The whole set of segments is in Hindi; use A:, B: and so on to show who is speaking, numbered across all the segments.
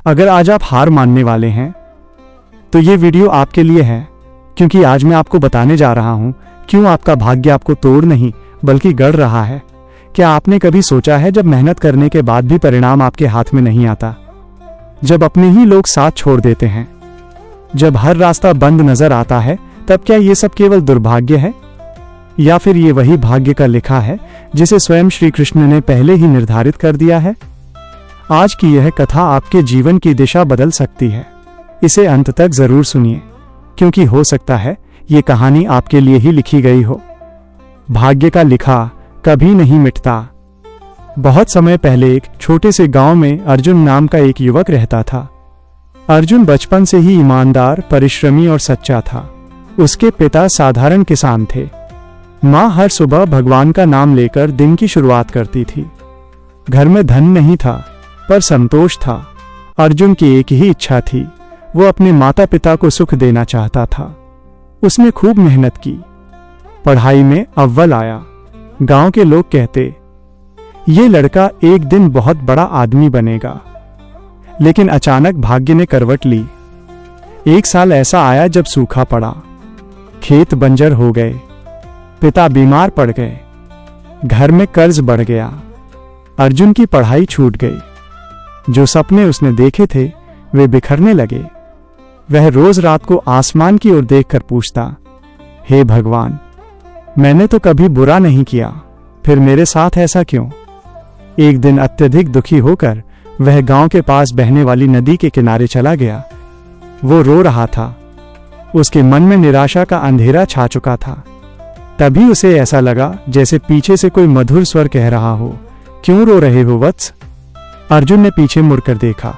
A: अगर आज आप हार मानने वाले हैं तो ये वीडियो आपके लिए है, क्योंकि आज मैं आपको बताने जा रहा हूं क्यों आपका भाग्य आपको तोड़ नहीं बल्कि गढ़ रहा है। क्या आपने कभी सोचा है, जब मेहनत करने के बाद भी परिणाम आपके हाथ में नहीं आता, जब अपने ही लोग साथ छोड़ देते हैं, जब हर रास्ता बंद नजर आता है, तब क्या ये सब केवल दुर्भाग्य है या फिर ये वही भाग्य का लिखा है जिसे स्वयं श्री कृष्ण ने पहले ही निर्धारित कर दिया है? आज की यह कथा आपके जीवन की दिशा बदल सकती है। इसे अंत तक जरूर सुनिए, क्योंकि हो सकता है ये कहानी आपके लिए ही लिखी गई हो। भाग्य का लिखा कभी नहीं मिटता। बहुत समय पहले एक छोटे से गांव में अर्जुन नाम का एक युवक रहता था। अर्जुन बचपन से ही ईमानदार, परिश्रमी और सच्चा था। उसके पिता साधारण किसान थे। माँ हर सुबह भगवान का नाम लेकर दिन की शुरुआत करती थी। घर में धन नहीं था, पर संतोष था। अर्जुन की एक ही इच्छा थी, वो अपने माता पिता को सुख देना चाहता था। उसने खूब मेहनत की, पढ़ाई में अव्वल आया। गांव के लोग कहते, ये लड़का एक दिन बहुत बड़ा आदमी बनेगा। लेकिन अचानक भाग्य ने करवट ली। एक साल ऐसा आया जब सूखा पड़ा, खेत बंजर हो गए, पिता बीमार पड़ गए, घर में कर्ज बढ़ गया, अर्जुन की पढ़ाई छूट गई। जो सपने उसने देखे थे वे बिखरने लगे। वह रोज रात को आसमान की ओर देखकर पूछता, हे भगवान, मैंने तो कभी बुरा नहीं किया, फिर मेरे साथ ऐसा क्यों? एक दिन अत्यधिक दुखी होकर वह गांव के पास बहने वाली नदी के किनारे चला गया। वो रो रहा था। उसके मन में निराशा का अंधेरा छा चुका था। तभी उसे ऐसा लगा जैसे पीछे से कोई मधुर स्वर कह रहा हो, क्यों रो रहे हो वत्स? अर्जुन ने पीछे मुड़कर देखा।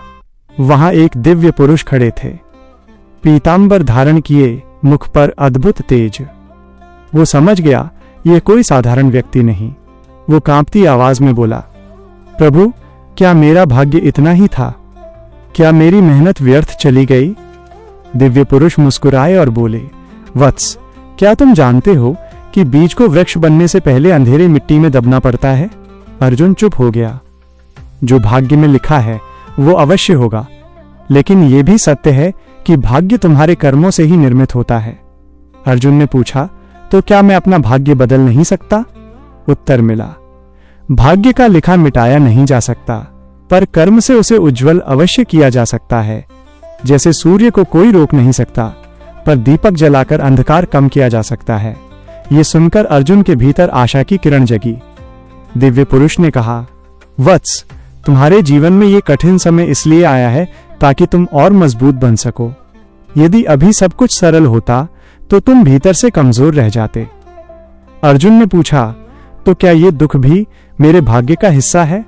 A: वहां एक दिव्य पुरुष खड़े थे, पीतांबर धारण किए, मुख पर अद्भुत तेज। वो समझ गया यह कोई साधारण व्यक्ति नहीं। वो कांपती आवाज में बोला, प्रभु, क्या मेरा भाग्य इतना ही था? क्या मेरी मेहनत व्यर्थ चली गई? दिव्य पुरुष मुस्कुराए और बोले, वत्स, क्या तुम जानते हो कि बीज को वृक्ष बनने से पहले अंधेरे मिट्टी में दबना पड़ता है? अर्जुन चुप हो गया। जो भाग्य में लिखा है वो अवश्य होगा, लेकिन यह भी सत्य है कि भाग्य तुम्हारे कर्मों से ही निर्मित होता है। अर्जुन ने पूछा, तो क्या मैं अपना भाग्य बदल नहीं सकता? उत्तर मिला, भाग्य का लिखा मिटाया नहीं जा सकता, पर कर्म से उसे उज्जवल अवश्य किया जा सकता है। जैसे सूर्य को कोई रोक नहीं सकता, पर दीपक जलाकर अंधकार कम किया जा सकता है। ये सुनकर अर्जुन के भीतर आशा की किरण जगी। दिव्य पुरुष ने कहा, वत्स, तुम्हारे जीवन में ये कठिन समय इसलिए आया है ताकि तुम और मजबूत बन सको। यदि अभी सब कुछ सरल होता तो तुम भीतर से कमजोर रह जाते। अर्जुन ने पूछा, तो क्या ये दुख भी मेरे भाग्य का हिस्सा है?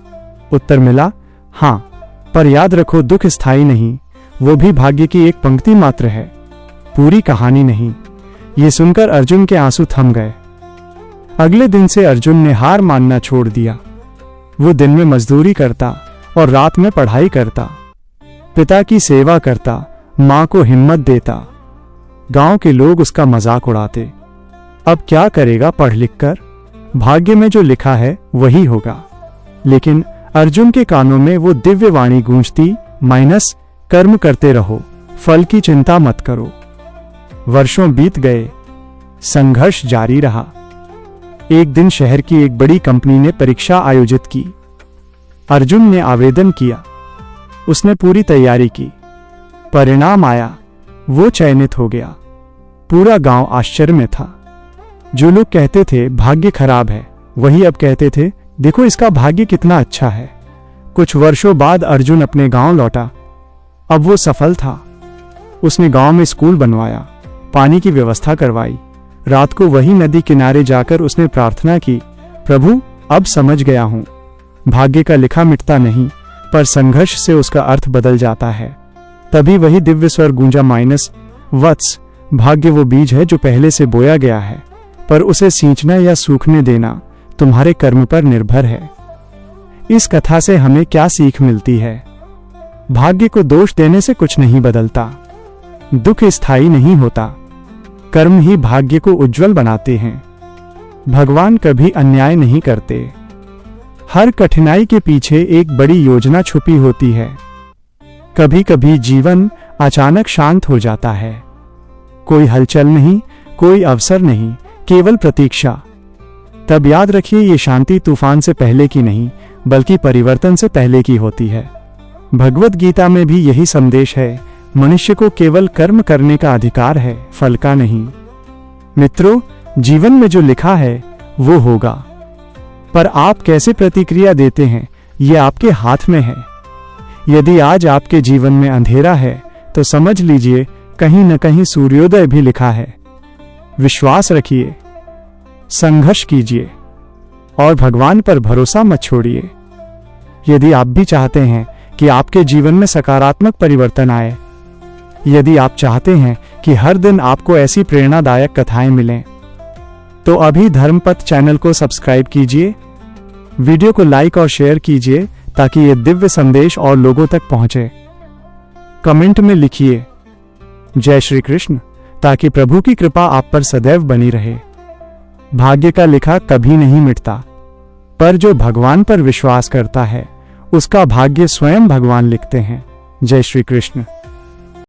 A: उत्तर मिला, हां, पर याद रखो, दुख स्थायी नहीं, वो भी भाग्य की एक पंक्ति मात्र है, पूरी कहानी नहीं। ये सुनकर अर्जुन के आंसू थम गए। अगले दिन से अर्जुन ने हार मानना छोड़ दिया। वो दिन में मजदूरी करता और रात में पढ़ाई करता, पिता की सेवा करता, मां को हिम्मत देता। गांव के लोग उसका मजाक उड़ाते, अब क्या करेगा पढ़ लिख कर, भाग्य में जो लिखा है वही होगा। लेकिन अर्जुन के कानों में वो दिव्य वाणी गूंजती, माइनस कर्म करते रहो, फल की चिंता मत करो। वर्षों बीत गए, संघर्ष जारी रहा। एक दिन शहर की एक बड़ी कंपनी ने परीक्षा आयोजित की। अर्जुन ने आवेदन किया, उसने पूरी तैयारी की। परिणाम आया, वो चयनित हो गया। पूरा गांव आश्चर्य में था। जो लोग कहते थे भाग्य खराब है, वही अब कहते थे, देखो इसका भाग्य कितना अच्छा है। कुछ वर्षों बाद अर्जुन अपने गांव लौटा। अब वो सफल था। उसने गांव में स्कूल बनवाया, पानी की व्यवस्था करवाई। रात को वही नदी किनारे जाकर उसने प्रार्थना की, प्रभु, अब समझ गया हूं, भाग्य का लिखा मिटता नहीं, पर संघर्ष से उसका अर्थ बदल जाता है। तभी वही दिव्य स्वर गूंजा, माइनस, वत्स, भाग्य वो बीज है जो पहले से बोया गया है, पर उसे सींचना या सूखने देना तुम्हारे कर्म पर निर्भर है। इस कथा से हमें क्या सीख मिलती है? भाग्य को दोष देने से कुछ नहीं बदलता। दुख स्थायी नहीं होता, कर्म ही भाग्य को उज्जवल बनाते हैं। भगवान कभी अन्याय नहीं करते। हर कठिनाई के पीछे एक बड़ी योजना छुपी होती है। कभी कभी जीवन अचानक शांत हो जाता है। कोई हलचल नहीं, कोई अवसर नहीं, केवल प्रतीक्षा। तब याद रखिए, ये शांति तूफान से पहले की नहीं, बल्कि परिवर्तन से पहले की होती है। भगवत गीता में भी यही संदेश है। मनुष्य को केवल कर्म करने का अधिकार है, फल का नहीं। मित्रों, जीवन में जो लिखा है वो होगा, पर आप कैसे प्रतिक्रिया देते हैं ये आपके हाथ में है। यदि आज आपके जीवन में अंधेरा है तो समझ लीजिए कहीं न कहीं सूर्योदय भी लिखा है। विश्वास रखिए, संघर्ष कीजिए और भगवान पर भरोसा मत छोड़िए। यदि आप भी चाहते हैं कि आपके जीवन में सकारात्मक परिवर्तन आए, यदि आप चाहते हैं कि हर दिन आपको ऐसी प्रेरणादायक कथाएं मिलें, तो अभी धर्मपथ चैनल को सब्सक्राइब कीजिए, वीडियो को लाइक और शेयर कीजिए ताकि ये दिव्य संदेश और लोगों तक पहुंचे। कमेंट में लिखिए जय श्री कृष्ण, ताकि प्रभु की कृपा आप पर सदैव बनी रहे। भाग्य का लिखा कभी नहीं मिटता, पर जो भगवान पर विश्वास करता है उसका भाग्य स्वयं भगवान लिखते हैं। जय श्री कृष्ण।